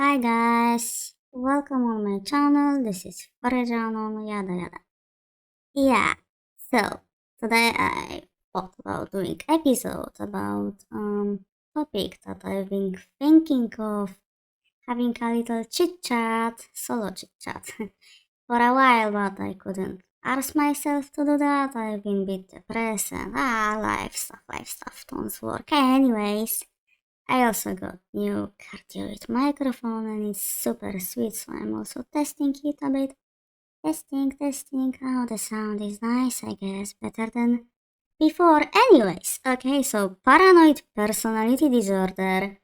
Hi guys, welcome on my channel. This is Farjan, yada yada. Yeah, so today I thought about doing episode about topic that I've been thinking of having a little chit chat, solo chit chat for a while, but I couldn't ask myself to do that. I've been a bit depressed and life stuff don't work. Anyways, I also got new cardioid microphone and it's super sweet, so I'm also testing it a bit. Testing. Oh, the sound is nice, I guess, better than before. Anyways, okay, so paranoid personality disorder.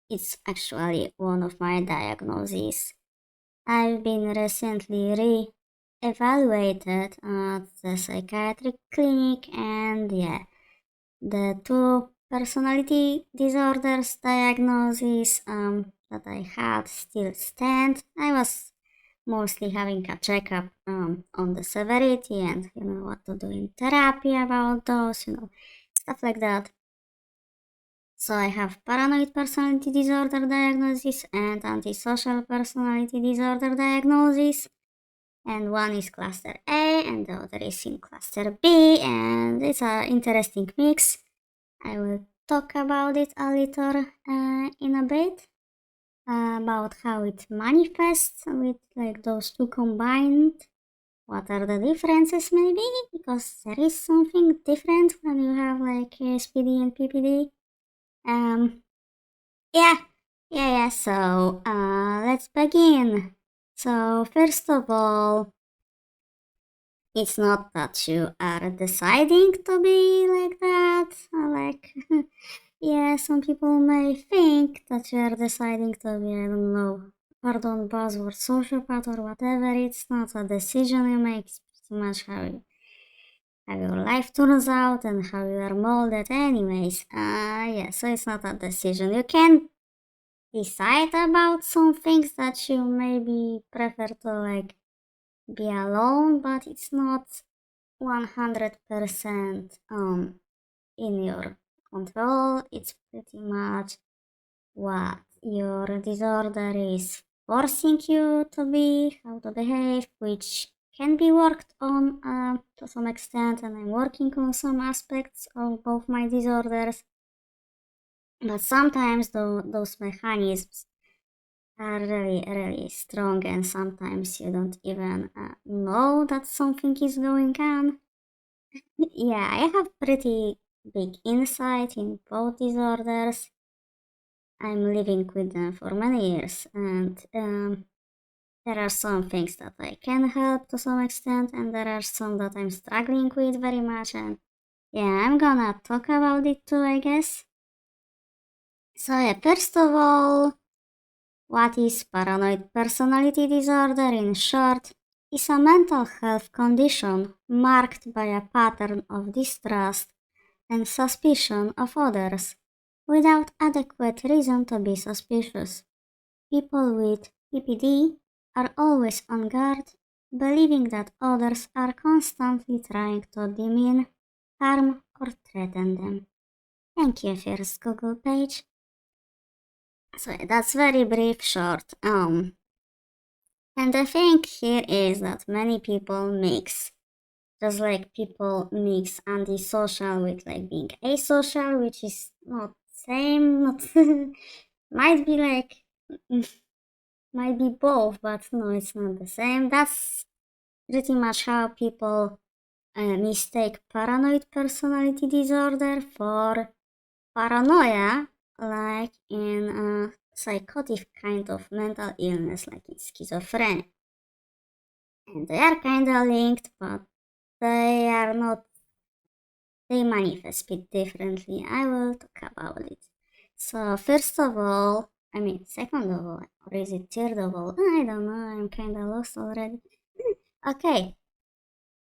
It's actually one of my diagnoses. I've been recently re-evaluated at the psychiatric clinic, and yeah, the two personality disorders diagnoses that I had still stand. I was mostly having a checkup on the severity and what to do in therapy about those, stuff like that. So I have paranoid personality disorder diagnosis and antisocial personality disorder diagnosis. And one is cluster A and the other is in cluster B, and it's an interesting mix. I will talk about it a little in a bit, about how it manifests with like those two combined. What are the differences maybe? Because there is something different when you have like AsPD and PPD. Um, yeah. So let's begin. So first of all, it's not that you are deciding to be like that, like yeah, some people may think that you are deciding to be, I don't know, pardon, buzzword, sociopath or whatever. It's not a decision you make, it's pretty much how your life turns out and how you are molded anyways. Yeah, so it's not a decision. You can decide about some things that you maybe prefer to like be alone, but it's not 100% in your control. It's pretty much what your disorder is forcing you to be, how to behave, which can be worked on to some extent, and I'm working on some aspects of both my disorders. But sometimes those mechanisms are really strong, and sometimes you don't even know that something is going on. Yeah, I have pretty big insight in both disorders. I'm living with them for many years, and there are some things that I can help to some extent, and there are some that I'm struggling with very much, and yeah, I'm gonna talk about it too, I guess. So yeah, first of all, what is paranoid personality disorder in short? Is a mental health condition marked by a pattern of distrust and suspicion of others, without adequate reason to be suspicious. People with PPD are always on guard, believing that others are constantly trying to demean, harm, or threaten them. Thank you, first Google page. So that's very brief, short. And the thing here is that many people mix, just like people mix antisocial with like being asocial, which is not same, not might be like might be both, but no, it's not the same. That's pretty much how people mistake paranoid personality disorder for paranoia, like in a psychotic kind of mental illness, like in schizophrenia. And they are kinda linked, but they are not, they manifest a bit differently. I will talk about it. So, first of all, second of all, or is it third of all? I don't know, I'm kinda lost already. Okay,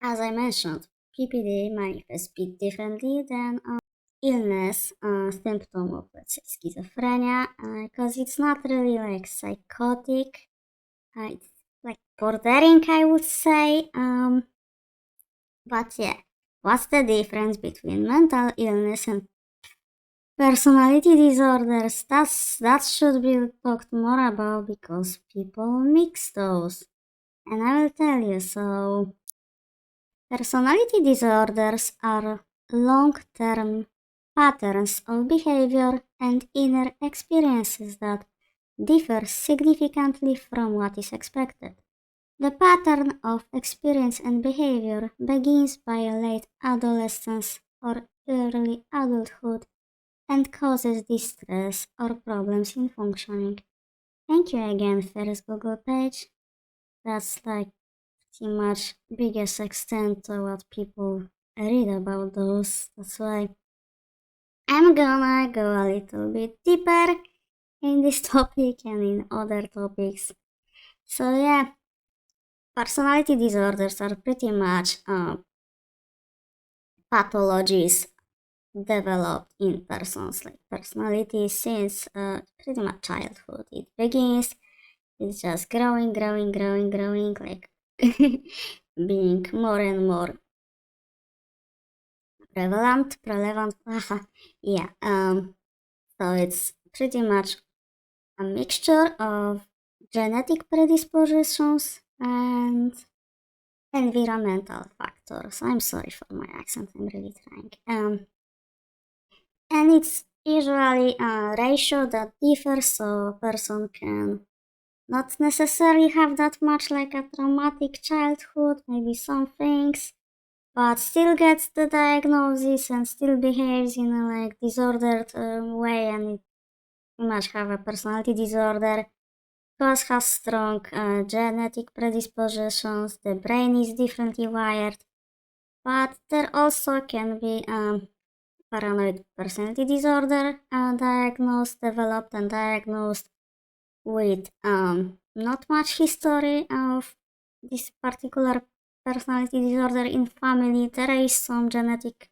as I mentioned, PPD manifests a bit differently than illness symptom of, let's say, schizophrenia, because it's not really like psychotic. It's like bordering, I would say. But yeah, what's the difference between mental illness and Personality disorders, that should be talked more about because people mix those. And I will tell you, so personality disorders are long-term patterns of behavior and inner experiences that differ significantly from what is expected. The pattern of experience and behavior begins by late adolescence or early adulthood and causes distress or problems in functioning. Thank you again, first Google page. That's like pretty much biggest extent to what people read about those. That's why I'm gonna go a little bit deeper in this topic and in other topics. So yeah, personality disorders are pretty much pathologies developed in persons like personality since pretty much childhood. It begins, it's just growing, like being more and more prevalent, yeah. So it's pretty much a mixture of genetic predispositions and environmental factors. I'm sorry for my accent, I'm really trying. And it's usually a ratio that differs, so a person can not necessarily have that much like a traumatic childhood, maybe some things, but still gets the diagnosis and still behaves in a like disordered way, and it pretty much have a personality disorder because has strong genetic predispositions, the brain is differently wired, but there also can be paranoid personality disorder developed and diagnosed with not much history of this particular personality disorder in family. There is some genetic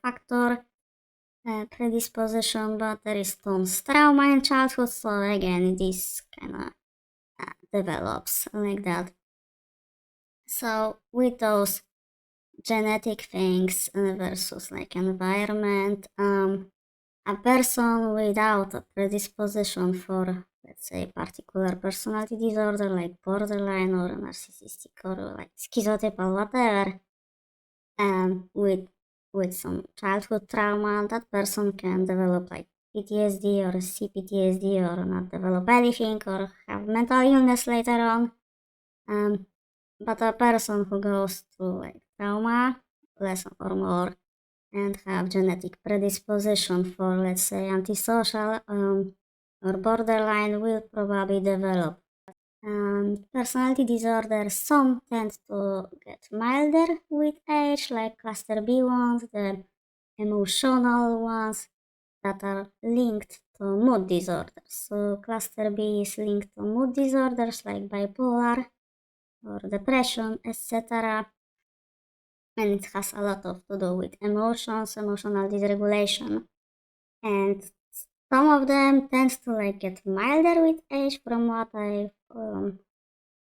factor predisposition, but there is some trauma in childhood, so again this kind of develops like that. So with those genetic things versus like environment, a person without a predisposition for, let's say, particular personality disorder like borderline or narcissistic or like schizotypal, whatever, with some childhood trauma, that person can develop like PTSD or CPTSD or not develop anything or have mental illness later on. But a person who goes through like trauma, less or more, and have genetic predisposition for, let's say, antisocial or borderline will probably develop. Personality disorders, some tend to get milder with age, like cluster B ones, the emotional ones that are linked to mood disorders. So cluster B is linked to mood disorders like bipolar or depression, etc. And it has a lot to do with emotions, emotional dysregulation, and some of them tends to like get milder with age from what I've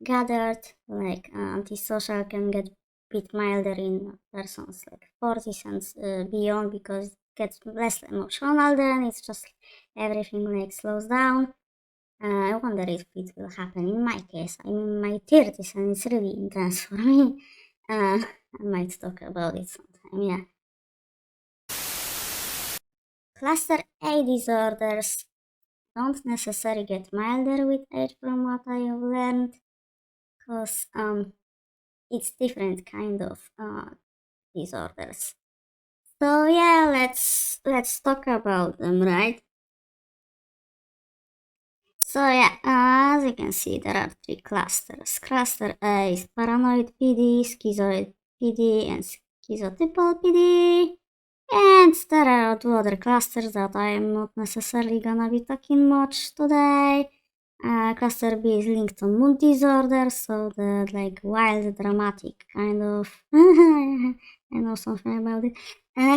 gathered. Like antisocial can get a bit milder in persons like 40s and beyond because it gets less emotional then, it's just everything like slows down. I wonder if it will happen in my case. I'm in my 30s and it's really intense for me. I might talk about it sometime, yeah. Cluster A disorders don't necessarily get milder with age from what I have learned, because it's different kind of disorders. So yeah, let's talk about them, right? So yeah, as you can see, there are three clusters. Cluster A is paranoid PD, schizoid PD, and schizotypal PD. And there are two other clusters that I am not necessarily gonna be talking much today. Cluster B is linked to mood disorder, so the like wild, dramatic kind of. I know something about it.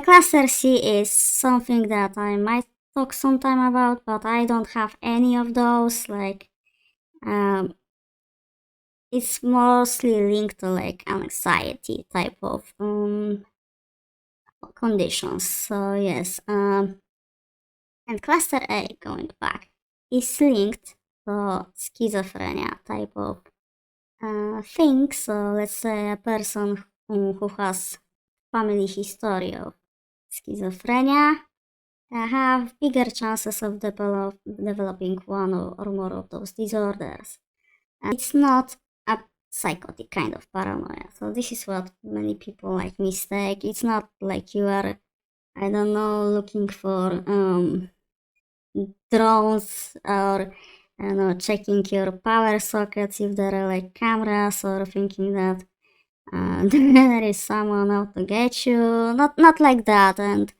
Cluster C is something that I might talk sometime about, but I don't have any of those. Like, it's mostly linked to like anxiety type of conditions. So yes, And cluster A, going back, is linked to schizophrenia type of thing. So let's say a person who has family history of schizophrenia have bigger chances of developing one or more of those disorders. And it's not a psychotic kind of paranoia. So this is what many people like mistake. It's not like you are, I don't know, looking for drones or I don't know, checking your power sockets if there are like cameras, or thinking that there is someone out to get you. Not like that. And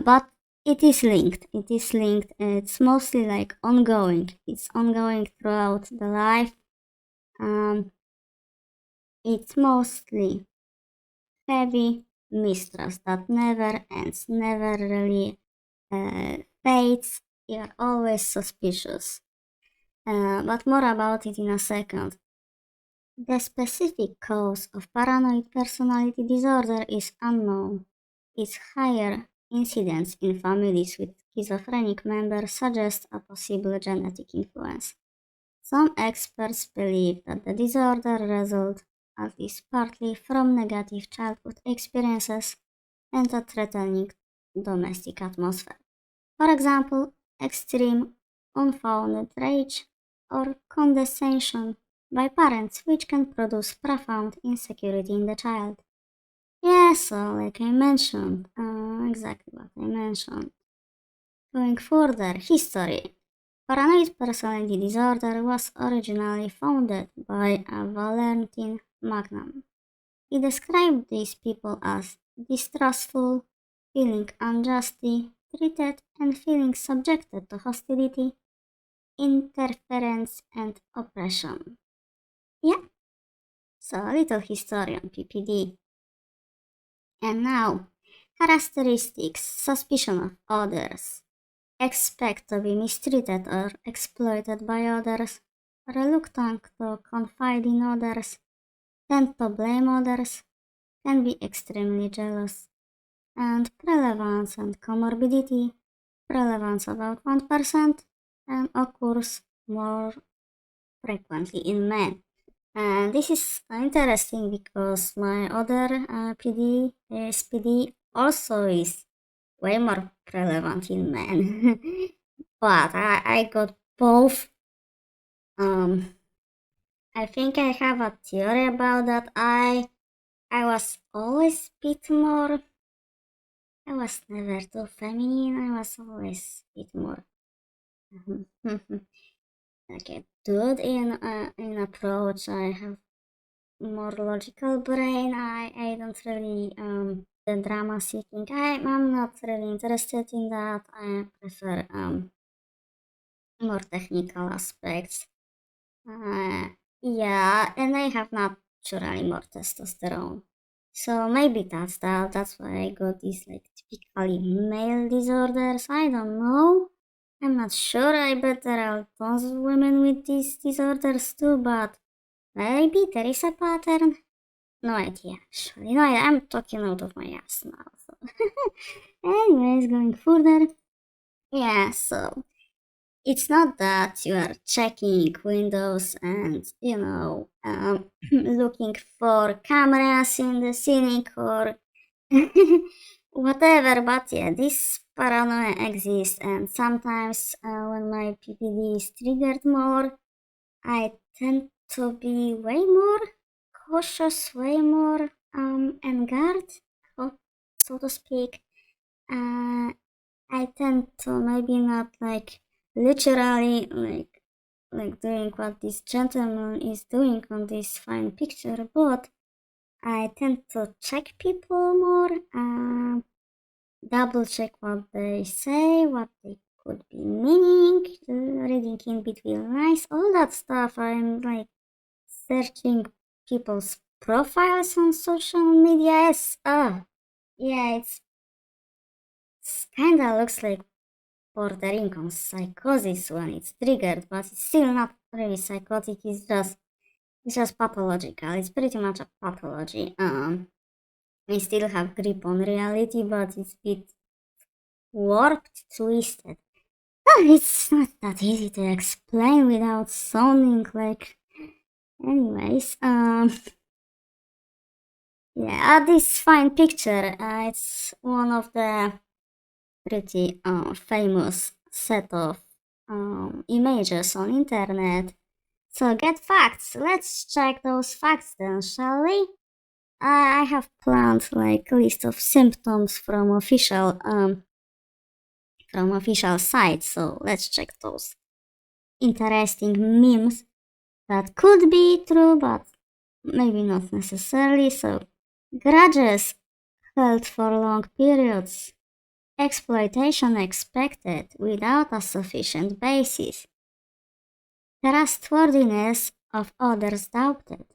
but it is linked. It is linked. It's mostly like ongoing. It's ongoing throughout the life. It's mostly heavy mistrust that never ends, never really fades. You're always suspicious. But more about it in a second. The specific cause of paranoid personality disorder is unknown. Its higher incidence in families with schizophrenic members suggests a possible genetic influence. Some experts believe that the disorder results at least partly from negative childhood experiences and a threatening domestic atmosphere. For example, extreme unfounded rage or condescension by parents, which can produce profound insecurity in the child. Yeah, so like I mentioned, exactly what I mentioned. Going further, history. Paranoid personality disorder was originally founded by a Valentin Magnum. He described these people as distrustful, feeling unjustly treated, and feeling subjected to hostility, interference, and oppression. Yeah, so a little history on PPD. And now, characteristics, suspicion of others, expect to be mistreated or exploited by others, reluctant to confide in others, tend to blame others, can be extremely jealous, and prevalence and comorbidity, prevalence about 1% and occurs more frequently in men. And this is interesting because my other PD, AsPD, also is way more relevant in men. But I got both. I think I have a theory about that. I was always a bit more. I was never too feminine. I was always a bit more like a dude in approach. I have more logical brain. I don't really the drama seeking. I'm not really interested in that. I prefer more technical aspects. Yeah, and I have naturally more testosterone. So maybe that's that. That's why I got these like typically male disorders. I don't know. I'm not sure. I bet there are tons of women with these disorders too, but maybe there is a pattern. No idea, actually. No, I'm talking out of my ass now. So. Anyways, going further. Yeah, so it's not that you are checking windows and, looking for cameras in the scenic or whatever, but yeah, this paranoia exists, and sometimes when my PPD is triggered more, I tend to be way more cautious, way more en garde, so to speak. I tend to maybe not like literally like doing what this gentleman is doing on this fine picture, but I tend to check people more, double check what they say, what they could be meaning, reading in between lines, all that stuff. I'm like searching people's profiles on social media. Yeah, it's kinda looks like bordering on psychosis when it's triggered, but it's still not really psychotic. It's just pathological. It's pretty much a pathology. We still have grip on reality, but it's a bit warped, twisted. Oh, it's not that easy to explain without sounding like. Anyways, yeah, this fine picture. It's one of the pretty famous set of images on internet. So get facts. Let's check those facts then, shall we? I have planned like a list of symptoms from official sites. So let's check those interesting memes that could be true, but maybe not necessarily. So grudges held for long periods, exploitation expected without a sufficient basis, trustworthiness of others doubted,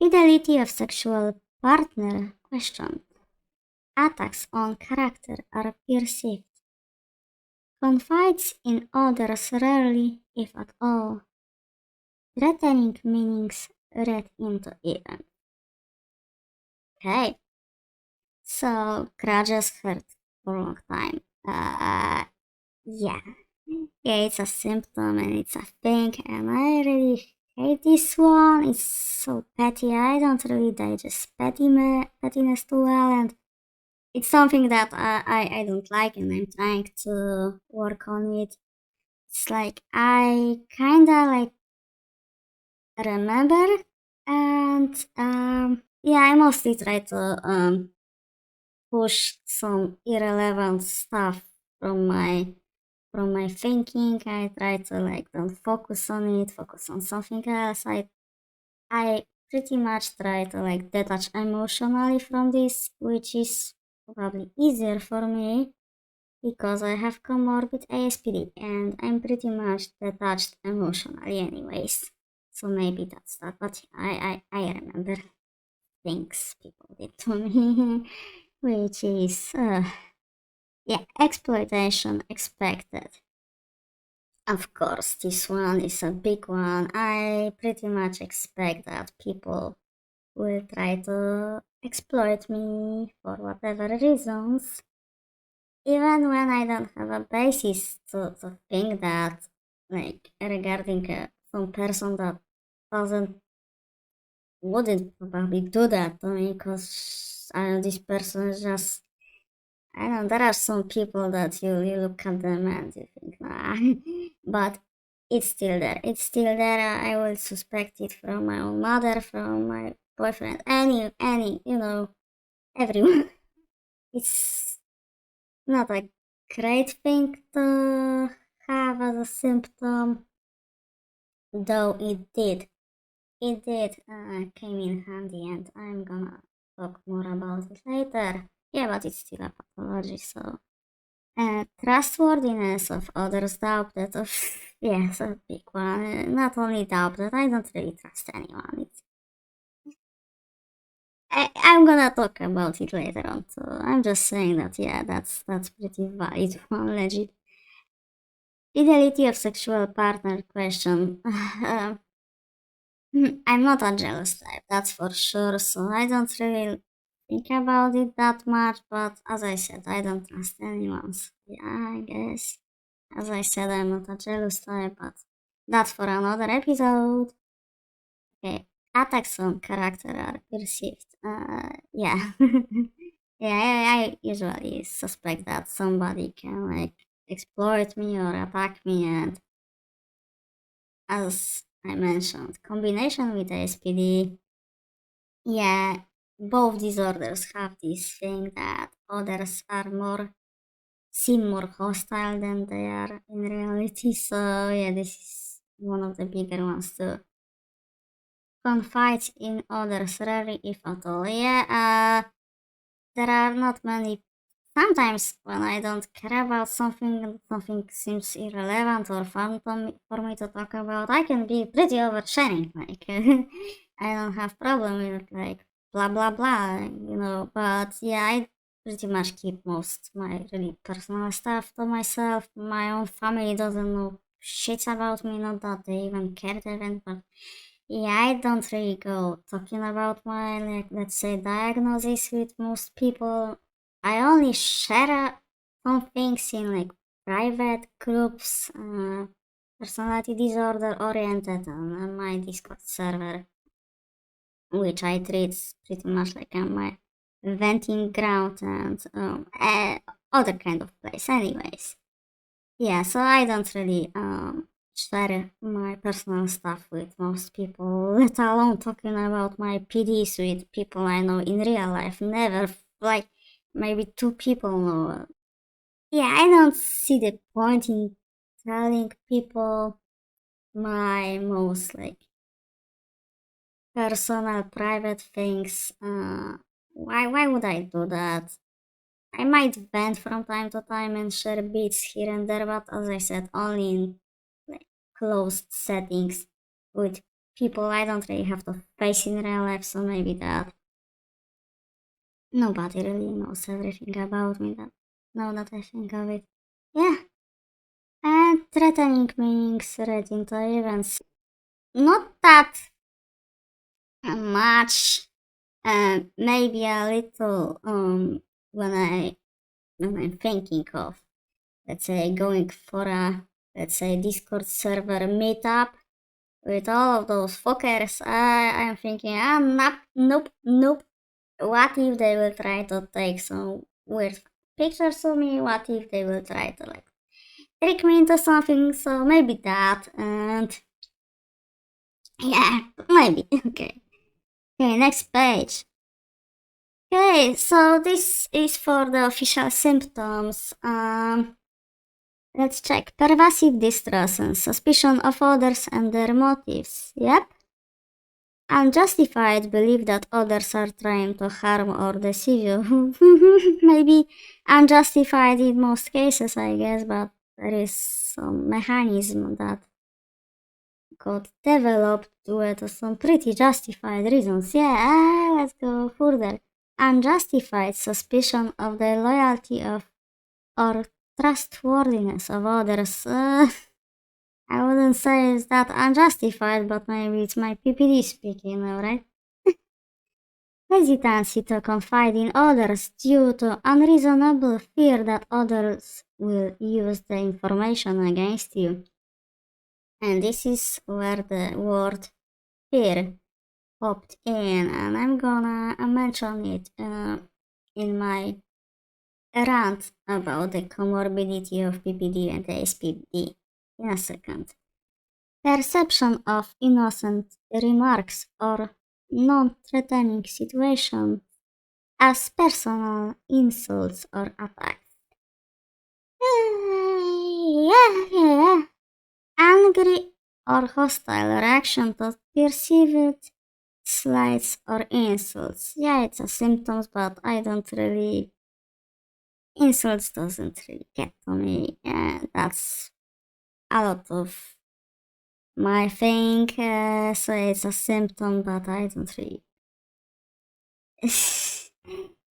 fidelity of sexual partner questioned, attacks on character are perceived, confides in others rarely, if at all, threatening meanings read into events. Okay, so grudges hurt for a long time. Yeah. Yeah, it's a symptom and it's a thing, and I really hate this one. It's so petty. I don't really digest pettiness too well, and it's something that I don't like, and I'm trying to work on it. It's like I kinda like remember, and yeah, I mostly try to push some irrelevant stuff from my thinking. I try to like don't focus on it, focus on something else. I pretty much try to like detach emotionally from this, which is probably easier for me because I have comorbid ASPD and I'm pretty much detached emotionally anyways. So maybe that's that, but I remember things people did to me, which is yeah, exploitation expected. Of course, this one is a big one. I pretty much expect that people will try to exploit me for whatever reasons, even when I don't have a basis to think that, like, regarding some person that doesn't, wouldn't probably do that to me, because I know this person is just, I know there are some people that you look at them and you think, nah, but it's still there. It's still there. I will suspect it from my own mother, from my boyfriend, any, everyone. It's not a great thing to have as a symptom, though it did came in handy, and I'm gonna talk more about it later. Yeah, but it's still a pathology, so trustworthiness of others doubted of yes, a big one. Not only doubted, I don't really trust anyone. I'm gonna talk about it later on, so I'm just saying that yeah, that's pretty valid one, legit. Fidelity of sexual partner question. I'm not a jealous type, that's for sure, so I don't really think about it that much, but as I said, I don't trust anyone, so yeah, I guess. As I said, I'm not a jealous type, but that's for another episode. Okay, attacks on character are perceived. Yeah. Yeah, I usually suspect that somebody can like exploit me or attack me, and as I mentioned, combination with ASPD, yeah, both disorders have this thing that others are seem more hostile than they are in reality. So yeah, this is one of the bigger ones too. Confide in others rarely, if at all. Yeah, there are not many. Sometimes when I don't care about something seems irrelevant or fun for me to talk about, I can be pretty oversharing. Like I don't have problem with like blah blah blah, But yeah, I pretty much keep most my really personal stuff to myself. My own family doesn't know shit about me, not that they even care even, but yeah, I don't really go talking about my, like, let's say, diagnosis with most people. I only share some things in like private groups, personality disorder oriented on my Discord server, which I treat pretty much like my venting ground and other kind of place. Anyways, yeah. So I don't really share my personal stuff with most people, let alone talking about my PDs with people I know in real life. Never, like maybe two people know. Yeah, I don't see the point in telling people my most like personal private things. Why would I do that? I might vent from time to time and share bits here and there, but as I said, only in like closed settings with people I don't really have to face in real life, so maybe that nobody really knows everything about me that now that I think of it. Yeah. And threatening meanings read into events. Not that much, maybe a little when I'm thinking of, let's say, going for a, let's say, Discord server meetup with all of those fuckers. I'm thinking, nope. What if they will try to take some weird pictures of me? What if they will try to like trick me into something? So maybe that, and yeah, maybe. Okay. Okay, next page. Okay, so this is for the official symptoms. Let's check. Pervasive distrust and suspicion of others and their motives. Yep. Unjustified belief that others are trying to harm or deceive you. Maybe unjustified in most cases, I guess, but there is some mechanism that got developed due to some pretty justified reasons. Yeah, let's go further. Unjustified suspicion of the loyalty of or trustworthiness of others. I wouldn't say it's that unjustified, but maybe it's my PPD speaking, alright? Hesitancy to confide in others due to unreasonable fear that others will use the information against you. And this is where the word fear popped in, and I'm gonna mention it in my rant about the comorbidity of PPD and AsPD in a second. Perception of innocent remarks or non-threatening situations as personal insults or attacks. Yeah. Angry or hostile reaction to perceived slights or insults. Yeah, it's a symptoms, but I don't really. Insults doesn't really get to me. That's a lot of my thing. So it's a symptom, but I don't really.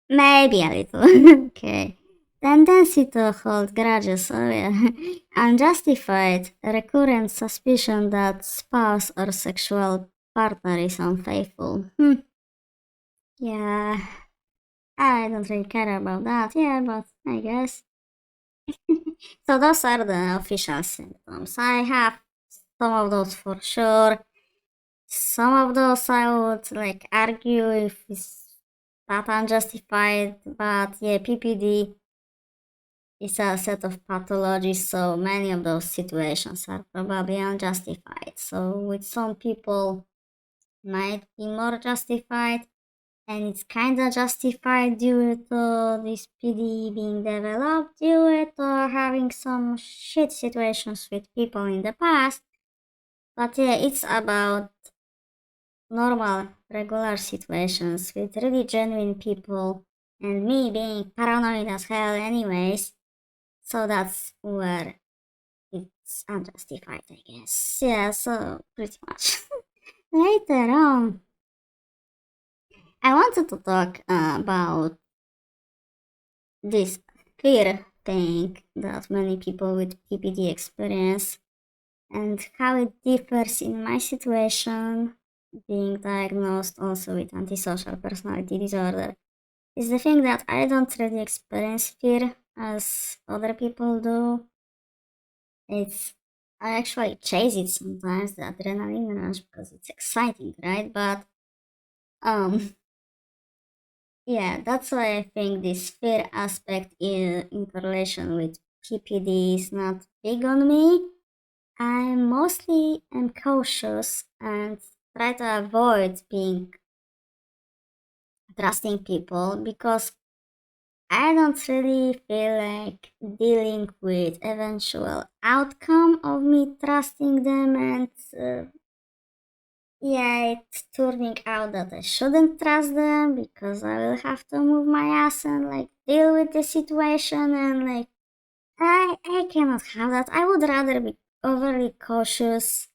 Maybe a little. Okay. Tendency to hold grudges. Oh yeah. Unjustified, recurrent suspicion that spouse or sexual partner is unfaithful. Yeah. I don't really care about that. Yeah, but I guess. So those are the official symptoms. I have some of those for sure. Some of those I would like argue if it's that unjustified, but yeah, PPD is a set of pathologies, so many of those situations are probably unjustified. So with some people might be more justified, and it's kinda justified due to this PD being developed due to having some shit situations with people in the past. But yeah, it's about normal, regular situations with really genuine people and me being paranoid as hell anyways. So that's where it's unjustified, I guess. Yeah, so pretty much. Later on, I wanted to talk about this fear thing that many people with PPD experience and how it differs in my situation, being diagnosed also with antisocial personality disorder. Is the thing that I don't really experience fear as other people do. I actually chase it sometimes, the adrenaline rush, because it's exciting, right? But um yeah, that's why I think this fear aspect in correlation with PPD is not big on me. I mostly am cautious and try to avoid being trusting people because I don't really feel like dealing with eventual outcome of me trusting them and yeah, it's turning out that I shouldn't trust them because I will have to move my ass and like deal with the situation and like I cannot have that. I would rather be overly cautious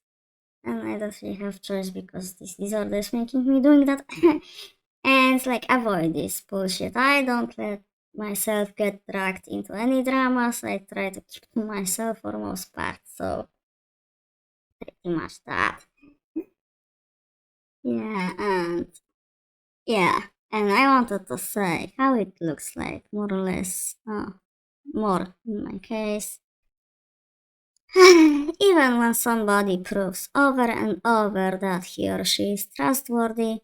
and I don't really have choice because this disorder is making me doing that. And like avoid this bullshit. I don't let myself get dragged into any dramas. I try to keep to myself for most part. So pretty much that. Yeah, and yeah, and I wanted to say how it looks like, more or less. More in my case. Even when somebody proves over and over that he or she is trustworthy,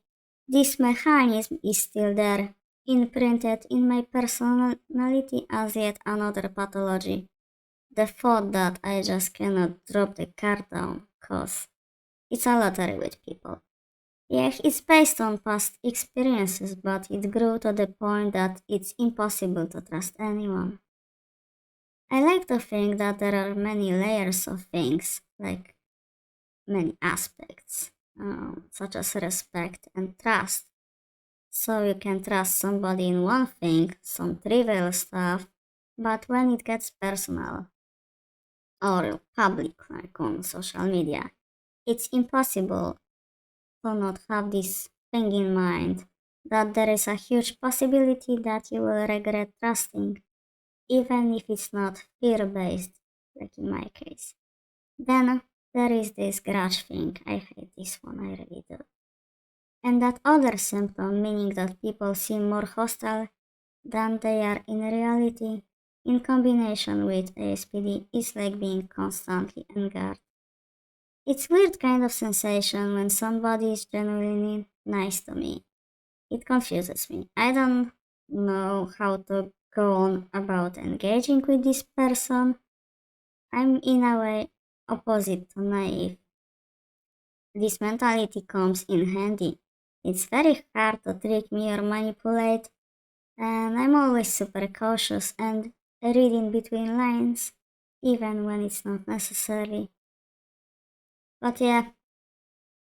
this mechanism is still there, imprinted in my personality as yet another pathology. The thought that I just cannot drop the card down, cause it's a lottery with people. Yeah, it's based on past experiences, but it grew to the point that it's impossible to trust anyone. I like to think that there are many layers of things, like many aspects, such as respect and trust. So you can trust somebody in one thing, some trivial stuff, but when it gets personal or public, like on social media, it's impossible to not have this thing in mind that there is a huge possibility that you will regret trusting, even if it's not fear based, like in my case. Then there is this grudge thing. I hate this one, I really do. And that other symptom, meaning that people seem more hostile than they are in reality, in combination with ASPD, is like being constantly on guard. It's weird kind of sensation when somebody is genuinely nice to me. It confuses me. I don't know how to go on about engaging with this person. I'm in a way opposite to naive. This mentality comes in handy. It's very hard to trick me or manipulate, and I'm always super cautious and reading between lines, even when it's not necessary. But yeah,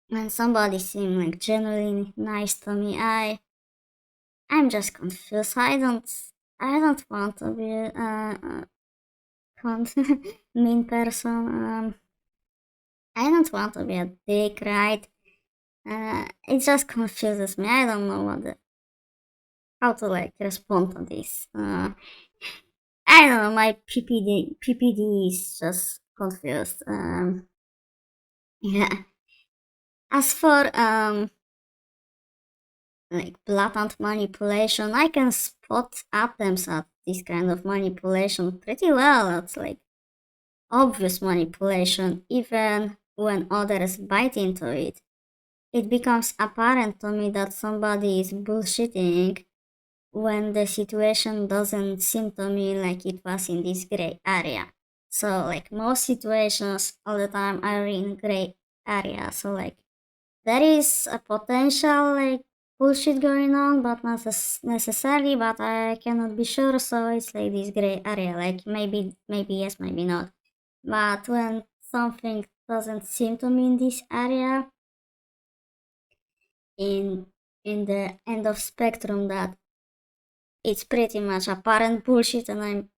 when somebody seems like genuinely nice to me, I'm just confused. I don't want to be mean person. I don't want to be a dick, right? It just confuses me. I don't know how to like respond to this. I don't know. My PPD is just confused. Yeah. As for like blatant manipulation, I can spot attempts at this kind of manipulation pretty well. It's like obvious manipulation, even when others bite into it. It becomes apparent to me that somebody is bullshitting when the situation doesn't seem to me like it was in this gray area. So like most situations all the time are in gray area. So like there is a potential like bullshit going on, but not necessarily. But I cannot be sure. So it's like this gray area. Like maybe yes, maybe not. But when something doesn't seem to me in this area, in in the end of spectrum, that it's pretty much apparent bullshit, and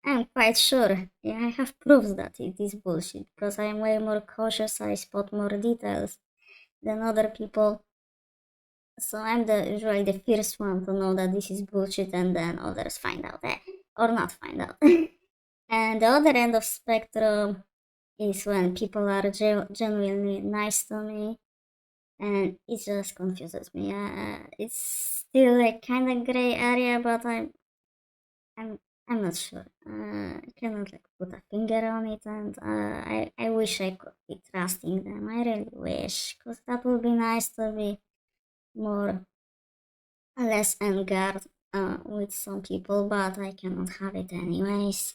I'm quite sure. Yeah, I have proofs that it is bullshit because I'm way more cautious. I spot more details than other people. So I'm usually the first one to know that this is bullshit, and then others find out, or not find out. And the other end of spectrum is when people are genuinely nice to me, and it just confuses me. It's still a kind of gray area, but I'm I'm not sure. I cannot like put a finger on it, and I wish I could be trusting them. I really wish, because that would be nice to be more less on guard with some people, but I cannot have it anyways.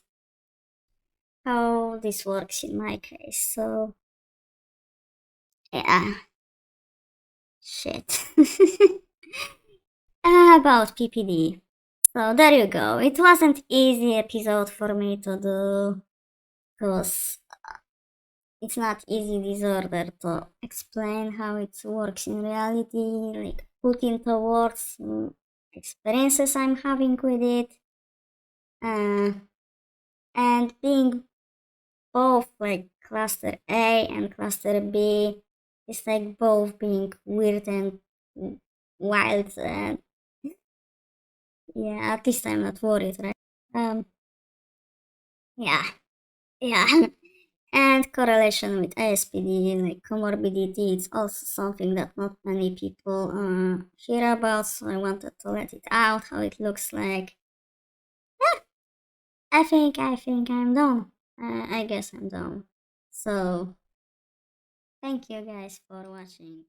How this works in my case, so yeah, shit. About PPD. So there you go. It wasn't easy episode for me to do, because it's not easy disorder to explain how it works in reality, like put into words experiences I'm having with it, uh, and being both like cluster A and cluster B is like both being weird and wild, and yeah, at least I'm not worried, right? Um, yeah, yeah. And correlation with ASPD, like comorbidity, it's also something that not many people hear about, so I wanted to let it out, how it looks like. I think I'm done. I guess I'm done. So, thank you guys for watching.